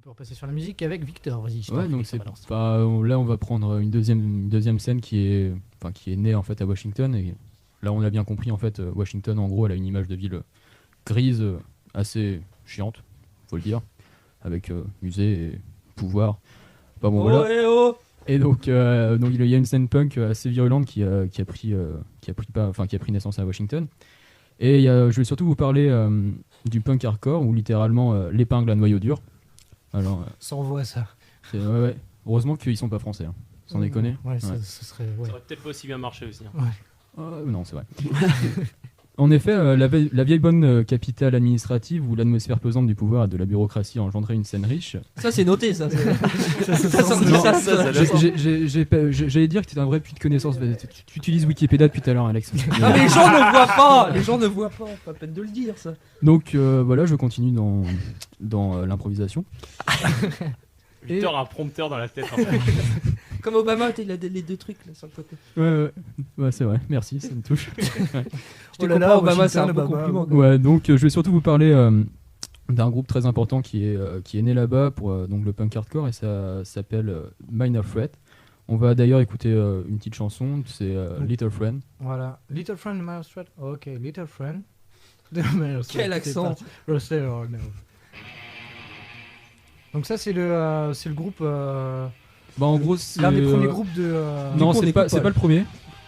peut repasser sur la musique avec Victor. Vas-y. Ouais, donc là on va prendre une deuxième scène qui est née en fait à Washington, et là on a bien compris en fait Washington en gros elle a une image de ville grise assez chiante, faut le dire, avec musée et pouvoir. Enfin, bon, voilà. Et donc il y a une scène punk assez virulente qui a pris naissance à Washington. Et je vais surtout vous parler du punk hardcore, ou littéralement l'épingle à noyau dur. Alors, ça envoie ça. Ouais. Heureusement qu'ils sont pas français, hein. Sans déconner. Ouais, ça serait. Ouais. Ça aurait peut-être pas aussi bien marché aussi. Hein. Ouais. Non, c'est vrai. En effet, la vieille bonne capitale administrative où l'atmosphère pesante du pouvoir et de la bureaucratie a engendré une scène riche. Ça, c'est noté, ça. J'allais dire que tu es un vrai puits de connaissances. Tu utilises Wikipédia depuis tout à l'heure, Alex. Ah, mais les gens ne voient pas. Les gens ne voient pas peine de le dire, ça. Donc voilà, je continue dans l'improvisation. Victor a un prompteur dans la tête. Comme Obama, il a les deux trucs là sur le côté. Ouais, c'est vrai. Merci, ça me touche. Ouais. Je te comprends, Obama, c'est un beau compliment. Ouais, donc je vais surtout vous parler d'un groupe très important qui est né là-bas pour donc le punk hardcore, et ça s'appelle Minor Threat. On va d'ailleurs écouter une petite chanson, c'est Little Friend. Voilà, Little Friend de Minor Threat. Ok, Little Friend. Quel accent. Donc ça c'est le groupe. En gros, c'est l'un des premiers groupes de. Non, c'est pas le premier.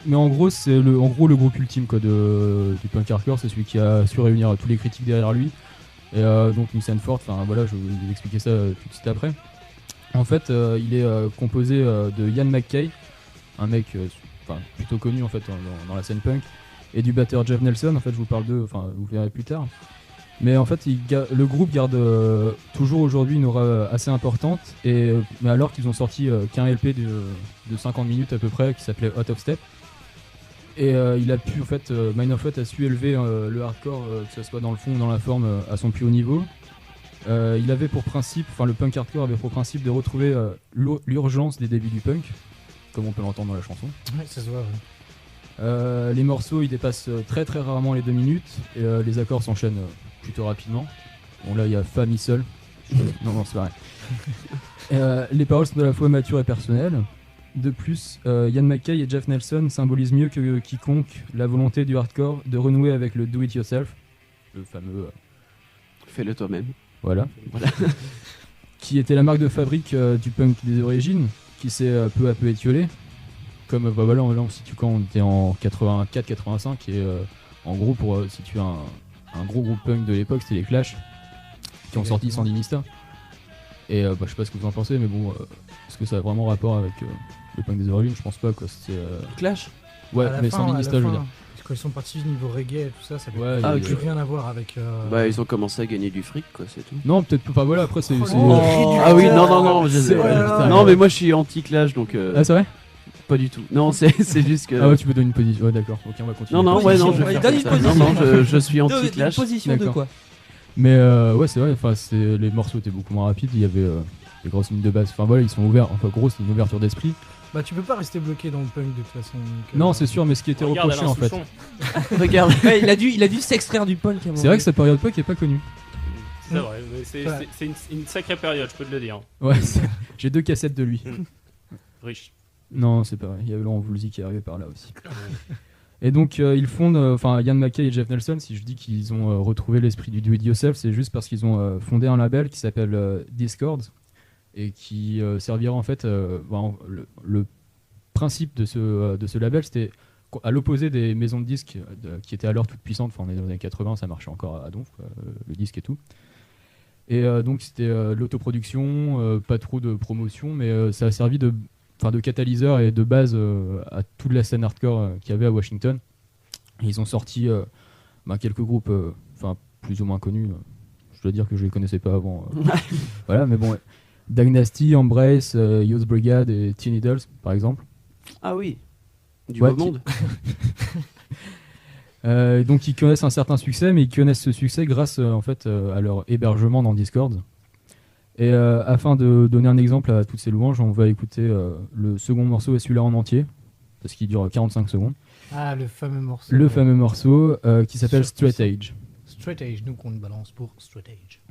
Mais en gros, c'est le groupe ultime quoi, du punk hardcore. C'est celui qui a su réunir tous les critiques derrière lui. Et donc une scène forte. Enfin voilà, je vais vous expliquer ça tout de suite après. En fait, il est composé de Ian McKay, un mec plutôt connu en fait dans la scène punk, et du batteur Jeff Nelson. En fait, je vous parle d'eux. Enfin, vous verrez plus tard. Mais en fait, le groupe garde toujours aujourd'hui une aura assez importante, mais alors qu'ils ont sorti qu'un LP de 50 minutes à peu près qui s'appelait Out of Step. Et il a pu, en fait, Minor Threat a su élever le hardcore, que ce soit dans le fond ou dans la forme, à son plus haut niveau. Il avait pour principe, le punk hardcore avait pour principe de retrouver l'urgence des débuts du punk, comme on peut l'entendre dans la chanson. Ouais, ça se voit, ouais. Les morceaux ils dépassent très très rarement les 2 minutes, et les accords s'enchaînent plutôt rapidement. Bon là il y a Famille seule. Non c'est vrai. Les paroles sont à la fois matures et personnelles. De plus, Ian McKay et Jeff Nelson symbolisent mieux que quiconque la volonté du hardcore de renouer avec le do it yourself, le fameux fais-le toi-même. Voilà. Qui était la marque de fabrique du punk des origines, qui s'est peu à peu étiolé. Comme voilà, on situe quand on était en 84-85, et en gros pour situer un gros groupe punk de l'époque, c'était les Clash, qui ont sorti Sandinista. Et je sais pas ce que vous en pensez, mais bon, est-ce que ça a vraiment rapport avec le punk des origines? Je pense pas, quoi. C'était Clash. Ouais, mais Sandinista, je veux dire. Quand ils sont partis du niveau reggae et tout ça, ça n'a plus rien à voir avec. Bah, ils ont commencé à gagner du fric, quoi, c'est tout. Non, peut-être pas. Voilà, après c'est. Ah oui, non. Non, mais moi je suis anti-Clash, donc. Ah, c'est vrai? Pas du tout. Non, c'est juste que. Ah ouais, tu peux donner une position. Ouais, d'accord. Ok, on va continuer. Non, je suis anti-Clash. Une position de quoi? Mais ouais, c'est vrai. Enfin, les morceaux étaient beaucoup moins rapides. Il y avait des grosses lignes de basse. Enfin voilà, ils sont ouverts. Enfin, gros, c'est une ouverture d'esprit. Bah, tu peux pas rester bloqué dans le punk de toute façon. Non, c'est sûr, mais ce qui était reproché en fait. Regarde, ouais, il a dû s'extraire du punk. C'est vrai que cette période punk est pas connue. C'est vrai, c'est une sacrée période, je peux te le dire. Ouais, j'ai 2 cassettes de lui. Riche. Non, c'est pas vrai. Il y avait Laurent Voulzy qui est arrivé par là aussi. Et donc ils fondent, Ian McKay et Jeff Nelson, si je dis qu'ils ont retrouvé l'esprit du do-it-yourself, c'est juste parce qu'ils ont fondé un label qui s'appelle Discord, et qui servira en fait, le principe de ce label, c'était à l'opposé des maisons de disques qui étaient alors toutes puissantes. Enfin, on est dans les années 80, ça marchait encore à donf, le disque et tout. Et donc c'était l'autoproduction, pas trop de promotion, mais ça a servi de catalyseur et de base à toute la scène hardcore qu'il y avait à Washington. Et ils ont sorti quelques groupes plus ou moins connus. Je dois dire que je les connaissais pas avant. Voilà, mais bon, Dynasty, Embrace, Youth Brigade et Teen Idols par exemple. Ah oui, du beau monde. Donc ils connaissent un certain succès, mais ils connaissent ce succès grâce en fait à leur hébergement dans Discord. Et afin de donner un exemple à toutes ces louanges, on va écouter le second morceau et celui-là en entier, parce qu'il dure 45 secondes. Ah, le fameux morceau. Le fameux morceau qui s'appelle Straight Age. Straight Age, nous qu'on balance pour Straight Age.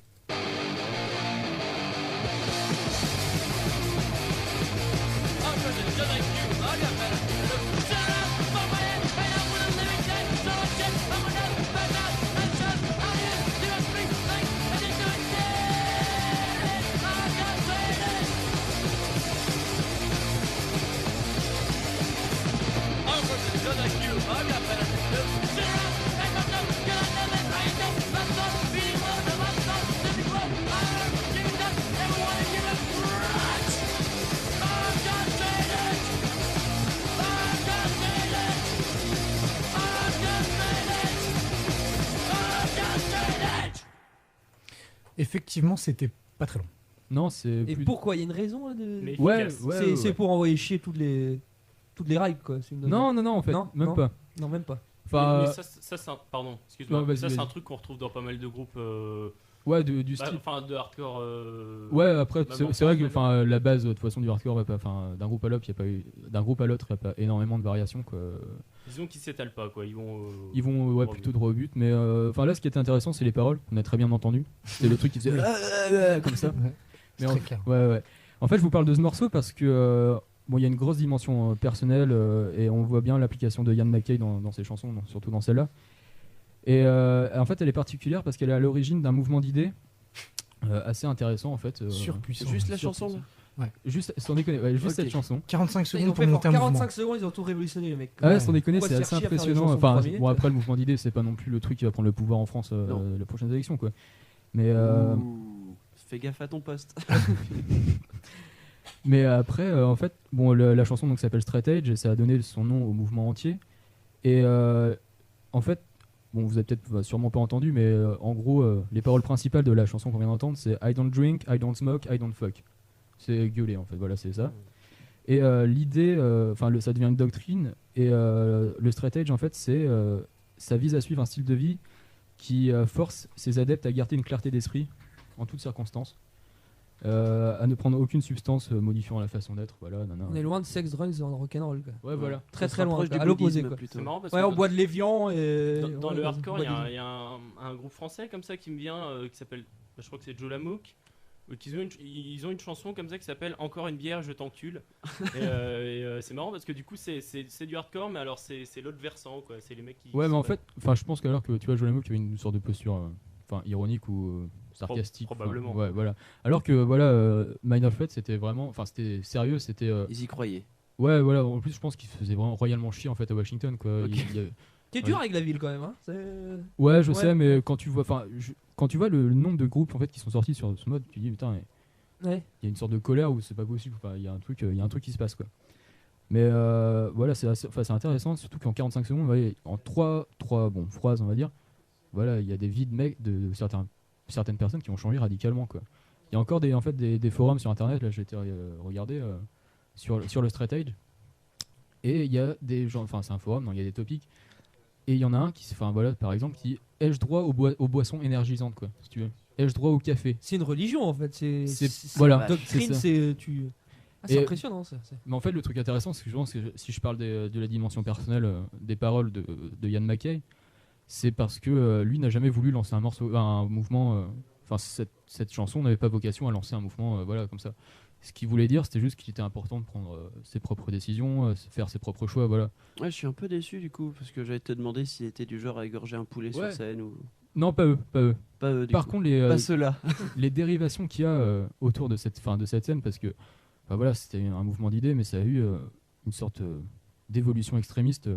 effectivement, c'était pas très long. Non, c'est. Et plus- pourquoi? Il y a une raison là, de... Mais Ouais, efficace. ouais. C'est pour envoyer chier toutes les règles quoi. c'est une- Non, en fait, Non, même non. pas. Non, même pas. Enfin, Mais ça, c'est un... Pardon, excuse-moi. Non, vas-y, Ça, c'est vas-y. un truc qu'on retrouve dans pas mal de groupes. ouais, du Bah, style. enfin, de hardcore. Ouais, après, bah, c'est vrai que bon, enfin, la base de toute façon du hardcore, va pas, enfin, d'un groupe à l'autre, il n'y a pas énormément de variations. Quoi. Disons qu'ils s'étalent pas, quoi. Ils vont. Ils vont ouais, droit au plutôt but. droit au but, mais enfin là, ce qui était intéressant, c'est les paroles. On a très bien entendu. C'était le truc qui faisait comme ça. C'est Mais très en- clair. Ouais. En fait, je vous parle de ce morceau parce que bon, il y a une grosse dimension personnelle et on voit bien l'application de Ian MacKaye dans ses chansons, surtout dans celle-là. Et en fait, elle est particulière parce qu'elle est à l'origine d'un mouvement d'idées assez intéressant en fait. Surpuissant. Juste la chanson là. Juste, sans déconner, ouais, juste Ok. cette chanson. 45 Ils secondes ont pour fait monter un 45 mouvement. secondes, ils ont tout révolutionné les mecs. Ah ouais, Ouais. sans déconner, Pourquoi c'est se faire assez chier à faire des impressionnant. chansons de Enfin, 3 minutes bon, après, le mouvement d'idées, c'est pas non plus le truc qui va prendre le pouvoir en France Non. les prochaines élections, quoi. Mais, Ouh, fais gaffe à ton poste. mais après, en fait, bon, la chanson donc s'appelle Straight Edge et ça a donné son nom au mouvement entier. Et en fait, bon, vous avez peut-être sûrement pas entendu, mais en gros, les paroles principales de la chanson qu'on vient d'entendre, c'est I don't drink, I don't smoke, I don't fuck. C'est gueulé en fait, voilà, c'est ça. Et l'idée, enfin, ça devient une doctrine. Et le straight edge, en fait, ça vise à suivre un style de vie qui force ses adeptes à garder une clarté d'esprit en toutes circonstances, à ne prendre aucune substance modifiant la façon d'être. Voilà, nanana. On est loin de sex, drugs et rock'n'roll quoi. Ouais, voilà. Très Ça se très loin, rapproche quoi. du à l'opposé bouddhisme, quoi. plutôt. C'est marrant parce Ouais, que on boit de l'évian et. dans ouais, le hardcore, il y a, on boit un, du- il y a un groupe français comme ça qui me vient, qui s'appelle, je crois que c'est Joe Lamouk. Ils ont une chanson comme ça qui s'appelle Encore une bière, je t'encule. Et c'est marrant parce que du coup, c'est du hardcore, mais alors c'est l'autre versant, quoi. C'est les mecs qui. Ouais, mais en fait, enfin, je pense qu'alors que tu vois, Joe Lamouk avait une sorte de posture, enfin, ironique ou sarcastique. Probablement. Enfin, ouais, voilà. Alors que voilà, Mind of Fate, c'était vraiment, enfin, c'était sérieux, c'était. Ils y croyaient. Ouais, voilà. En plus, je pense qu'il se faisait vraiment royalement chier en fait à Washington, quoi. Ok. Il y a- T'es dur avec la ville quand même, hein. Ouais, je Ouais. sais, mais quand tu vois, enfin, quand tu vois le nombre de groupes en fait qui sont sortis sur ce mode, tu dis putain, Ouais. il y a une sorte de colère où c'est pas possible. Enfin, il y a un truc qui se passe, quoi. Mais voilà, c'est intéressant, surtout qu'en 45 secondes, ouais, en 3 phrases, on va dire, voilà, il y a des vies de mecs, de certaines personnes qui ont changé radicalement, quoi. Il y a encore des forums sur internet, là j'ai été regarder sur le straight edge, et il y a des gens, enfin c'est un forum, donc il y a des topics, et il y en a un qui, enfin voilà, par exemple, qui ai-je droit aux boissons énergisantes, quoi, si tu veux, ai-je droit au café. C'est une religion en fait. Voilà, Doctrine, c'est ça. c'est tu. Ah, c'est Et- impressionnant ça. Mais en fait, le truc intéressant, c'est que je pense que si je parle de la dimension personnelle des paroles de Ian MacKaye, c'est parce que lui n'a jamais voulu lancer un mouvement. Enfin, cette chanson n'avait pas vocation à lancer un mouvement, voilà, comme ça. Ce qu'il voulait dire, c'était juste qu'il était important de prendre ses propres décisions, faire ses propres choix, voilà. Ouais, je suis un peu déçu du coup, parce que j'allais te demander s'il était du genre à égorger un poulet Ouais. sur scène ou. Non, pas eux, pas eux. Pas eux, du Par coup. contre, Pas ceux-là. les dérivations qu'il y a autour de cette scène, parce que enfin, voilà, c'était un mouvement d'idées, mais ça a eu une sorte d'évolution extrémiste.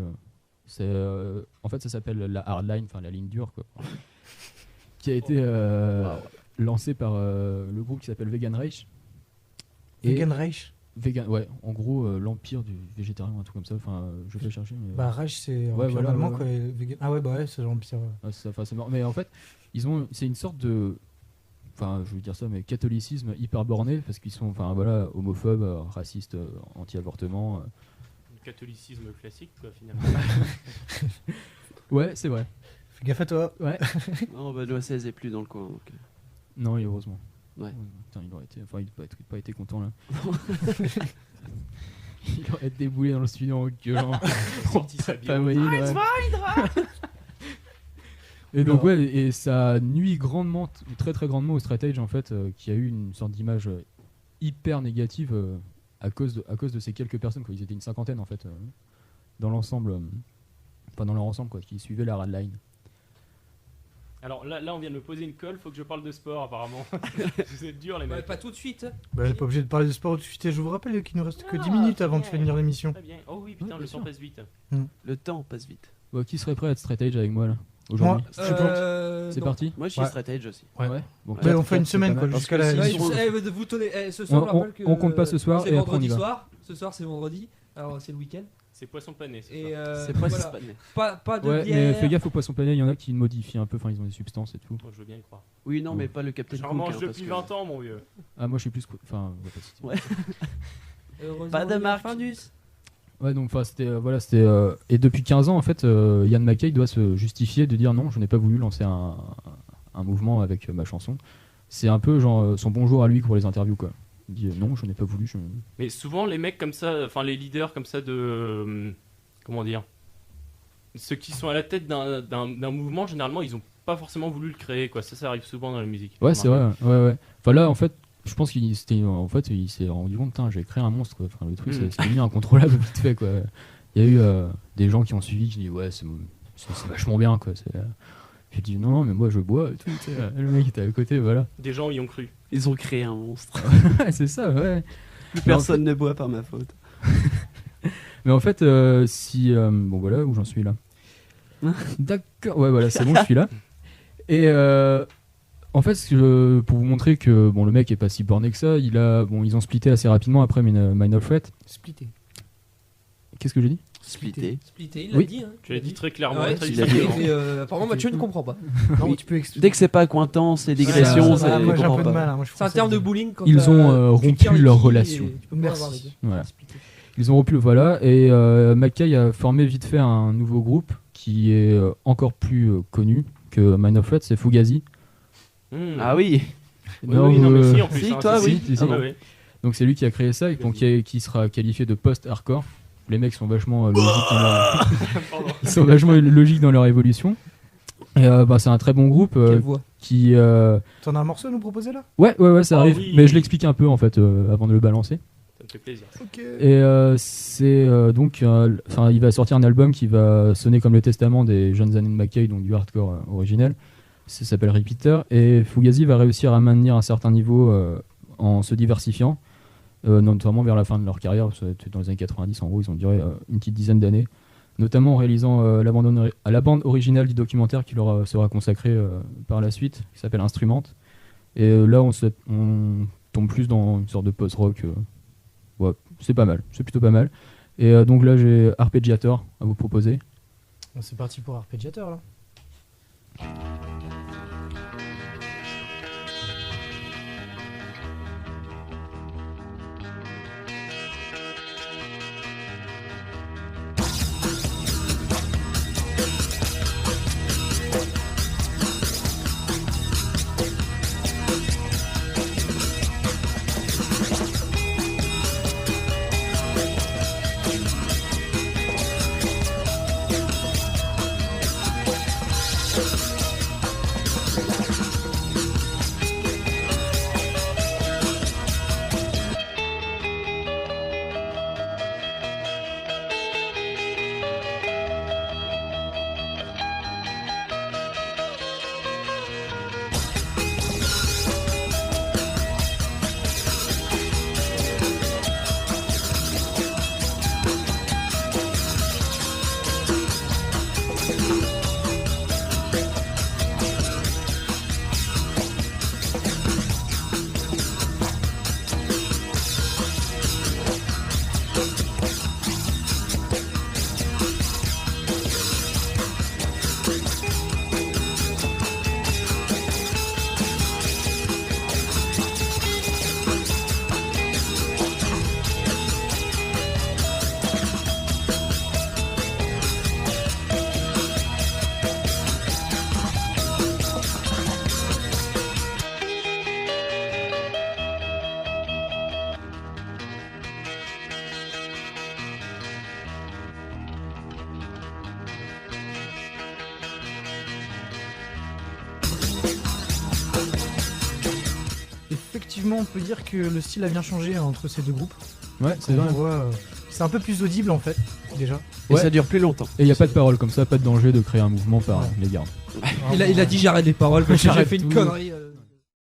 En fait, ça s'appelle la hardline, enfin la ligne dure, quoi, qui a été lancée par le groupe qui s'appelle Vegan Reich. Vegan Reich. Vegan, ouais, en gros, l'empire du végétarien, un truc comme ça. Enfin, je vais chercher. Mais, Bah, Reich, c'est Ouais, empire voilà, allemand, ouais. quoi. et vegan- Ah ouais, bah ouais, c'est l'empire. ouais, c'est marrant. Mais en fait, c'est une sorte de, enfin, je veux dire ça, mais catholicisme hyper borné parce qu'ils sont, enfin voilà, homophobes, racistes, anti-avortement. Catholicisme classique, quoi, finalement. Ouais, c'est vrai. Fais gaffe à toi. Ouais. Non, Benoît XVI est plus dans le coin. Donc. Non, et heureusement. Ouais. Putain, il aurait été, enfin, il n'a pas été content là. Il aurait déboulé dans le studio en gueulant. Sorti sa bière. Pas moyen, ouais. Et donc ouais, et ça nuit grandement, très très grandement au straight edge en fait, qui a eu une sorte d'image hyper négative à cause de ces quelques personnes, quoi. Ils étaient une cinquantaine en fait dans l'ensemble, enfin dans leur ensemble, quoi, qui suivaient la radline. Alors là, on vient de me poser une colle, faut que je parle de sport, apparemment. Vous êtes durs, les Ouais, mecs. pas tout de suite. Bah, on n'est pas obligé de parler de sport tout de suite. Et je vous rappelle qu'il nous reste que 10 Ah, minutes avant de ok. finir l'émission. Très bien. Oh oui, putain, Ouais, le bien temps sûr. passe vite. Le temps passe vite. Bon, qui serait prêt à être straight edge avec moi là aujourd'hui? Moi, je suis prêt. C'est non. parti. Moi, je suis Ouais. straight edge aussi. Ouais. Bon, Ouais, quatre, on fait une quatre, semaine, c'est quoi, pas mal. jusqu'à Parce la que Ouais, émission. vous tenez, ce soir, je rappelle que. on compte pas ce soir c'est et après on y vendredi va. soir. Ce soir, c'est vendredi. Alors, c'est le week-end. C'est poisson pané, c'est Et ça. C'est pas voilà. Pas de Ouais, bière. mais fais gaffe aux poissons panés, il y en a qui modifient un peu, enfin ils ont des substances et tout. Moi, je veux bien y croire. Oui, non, mais pas le Captain J'en Cook. mange hein, depuis parce 20 ans, mon vieux. Ah, moi je suis plus. Enfin, on va pas citer. Ouais. Heureusement, Pas de il y a marque. Findus. Ouais, donc enfin, c'était. Et depuis 15 ans, en fait, Ian MacKaye doit se justifier de dire non, je n'ai pas voulu lancer un mouvement avec ma chanson. C'est un peu genre son bonjour à lui pour les interviews, quoi. Il dit non, je n'ai pas voulu. Mais souvent, les mecs comme ça, enfin les leaders comme ça de. Comment dire, ceux qui sont à la tête d'un mouvement, généralement, ils ont pas forcément voulu le créer, quoi. Ça arrive souvent dans la musique. Ouais, c'est vrai. Ouais. Enfin là, en fait, je pense qu'il il s'est rendu compte, putain, j'ai créé un monstre, quoi. Enfin, le truc, c'est devenu incontrôlable vite fait, quoi. Il y a eu des gens qui ont suivi, qui disent ouais, c'est vachement bien, quoi. J'ai dit non, mais moi je bois et tout. Tu sais, le mec était à côté, voilà. Des gens y ont cru. Ils ont créé un monstre. C'est ça, ouais. Plus personne ne boit par ma faute. Mais en fait, bon voilà où j'en suis là. D'accord, ouais voilà, c'est bon, je suis là. Et en fait, pour vous montrer que bon, le mec est pas si borné que ça, ils ont splitté assez rapidement après Minor Threat. Splitté. Qu'est-ce que j'ai dit? Splitté. Splitté, il l'a Oui. dit. Hein. Tu l'as dit très clairement. Ouais, très il a discrètement. dit. Mais apparemment, Mathieu ne comprend pas. Non, Oui. tu peux expliquer. Dès que c'est pas accointance et digression, Ah, c'est moi j'ai un comprend peu de pas. mal. Hein. Moi, je suis C'est un français. terme de bullying quand Ils ont tu rompu tires les leur quilles relation. et tu peux pas Merci. avoir les deux. Voilà. Splitté. Ils ont rompu, voilà, et MacKaye a formé vite fait un nouveau groupe qui est encore plus connu que Minor Threat, c'est Fugazi. Ah oui. Oui, non, mais si, en plus. si, hein, toi, si, oui. si. Si. Ah, bah, oui. Donc c'est lui qui a créé ça et donc, qui sera qualifié de post-hardcore. Les mecs sont vachement logiques dans leur... Pardon. Ils sont vachement logiques dans leur évolution. Et c'est un très bon groupe Quelle voix. qui... T'en as un morceau à nous proposer là? Ouais, ça Oh arrive. oui. Mais je l'explique un peu en fait avant de le balancer. Ça me fait plaisir. Ok. Et c'est donc... il va sortir un album qui va sonner comme le testament des jeunes années de MacKaye, donc du hardcore originel. Ça s'appelle Repeater. Et Fugazi va réussir à maintenir un certain niveau en se diversifiant. Notamment vers la fin de leur carrière, dans les années 90 en gros, ils ont duré une petite dizaine d'années, notamment en réalisant la bande originale du documentaire qui leur sera consacré par la suite, qui s'appelle Instrument. Et là on tombe plus dans une sorte de post-rock, ouais, c'est pas mal, c'est plutôt pas mal. Et donc là j'ai Arpeggiator à vous proposer. Bon, c'est parti pour Arpeggiator là. Effectivement, on peut dire que le style a bien changé entre ces deux groupes. Ouais, c'est On vrai. voit, c'est un peu plus audible en fait, déjà. Et Ouais. ça dure plus longtemps. Et il n'y a pas de parole comme ça, pas de danger de créer un mouvement par Ouais. les gardes. Il a dit j'arrête les paroles parce que j'ai J'arrête fait une tout. connerie.